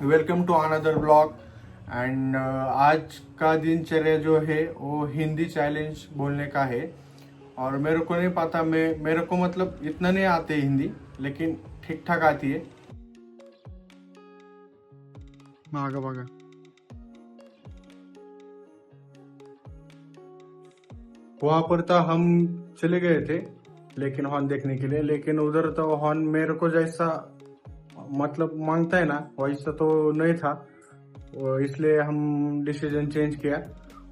Welcome to another blog and आज का दिनचर्या जो है वो हिंदी चैलेंज बोलने का है। और मेरे को नहीं पता, मेरे को मतलब इतना नहीं आते हिंदी, लेकिन ठीक ठाक आती है। मागा बघा, वहां पर तो हम चले गए थे लेकिन हॉर्न देखने के लिए, लेकिन उधर तो हॉर्न मेरे को जैसा मतलब मांगता है ना वैसा तो नहीं था, इसलिए हम डिसीजन चेंज किया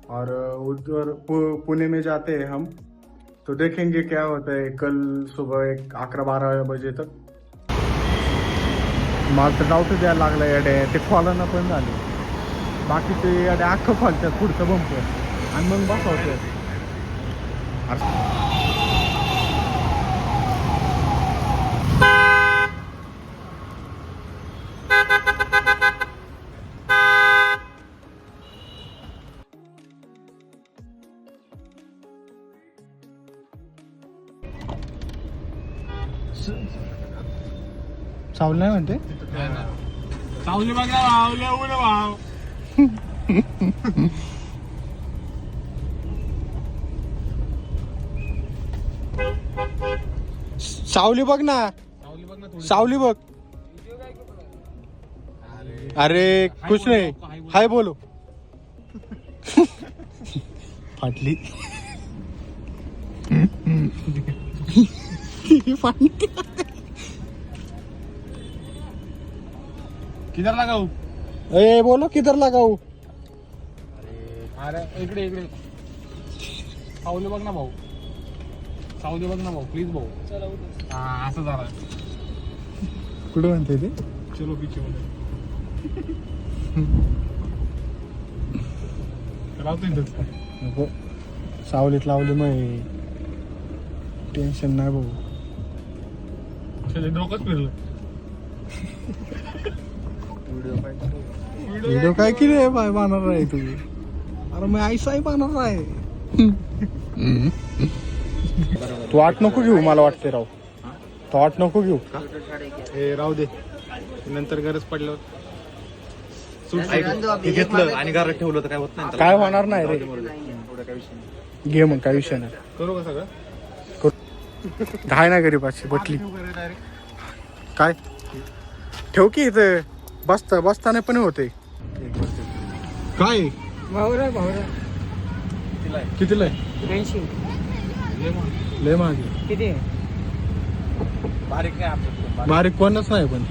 और उधर पुणे में जाते हैं हम। तो देखेंगे क्या होता है कल सुबह 11-12 बजे तक। मला तर डाऊट द्यायला लागला याडे, ते खोलानं पण झाले, बाकीचे याडे अख्खं खोलतात पुढचं बंपर आणि मग बसवतात. सावली नाही म्हणते, सावली बघा भाव, लेऊ ना भाव. सावली बघ ना, सावली बघ ना थोडी. सावली बघ. अरे कुछ नाही, हाय बोलो. फाटली. किधर लगाऊ? ए बोलो किधर लगाऊ. अरे इकडे इकडे सावली बघ ना भाऊ, सावली बघ ना भाऊ, प्लीज भाऊ. हा असं झालं. कुठं म्हणते ते? चलो पीछे मध्ये लावतोय ना. नको, सावलीत लावली मग टेन्शन नाही भाऊ. डोकंच फिरलं. व्हिडिओ काय केली आहे बाय बाणार आहे तुम्ही? अरे मी ऐसाही बाणार आहे. तू आठ नको घेऊ, मला वाटते राव. तू आठ नको घेऊ. हे राहू दे, नंतर गरज पडल्यावर ते घेतलं आणि घरात ठेवलं तर काय होत नाही. काय होणार नाही रे, एवढं काय विषय नाही. घे मग, काय विषय नाही. करू का सगळं? घाय ना गरीबाची बटली. काय ठेव की इथं, बसताना पण होते. काय भाऊरा कितीला आहे? 80. लय महाग. किती आहे? बारीक नाही आपलं. बारीक कोणच नाही, पण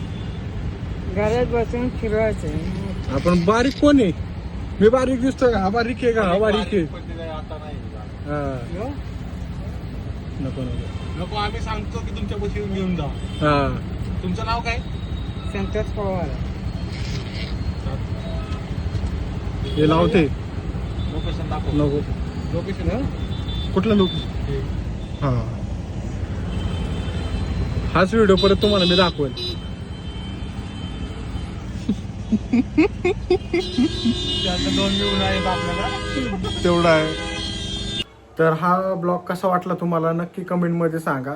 घरात बसून फिरवायचं. आपण बारीक कोण आहे? मी बारीक दिसतोय का? हा बारीक आहे का? हा बारीक आहे. आता नाही हा. नको नको. नको, आम्ही सांगतो की तुमच्या पैसे घेऊन जा. हा, तुमचं नाव काय? संतोष पवार. हे लावते. लोकेशन दाखव. नको. लोकेशन कुठलं लोक? हा, हाच व्हिडिओ परत तुम्हाला मी दाखवेल. त्याचं 2 घेऊन आहेत आपल्याला. तेवढा आहे. तर हा ब्लॉग कसा वाटला तुम्हाला नक्की कमेंटमध्ये सांगा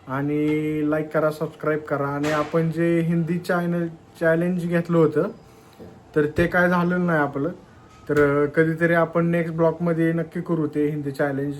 आणि लाईक करा, सबस्क्राईब करा. आणि आपण जे हिंदी चॅलेंज घेतलं होतं तर ते काय झालेलं नाही आपलं, तर कधीतरी आपण नेक्स्ट ब्लॉगमध्ये नक्की करू ते हिंदी चॅलेंज.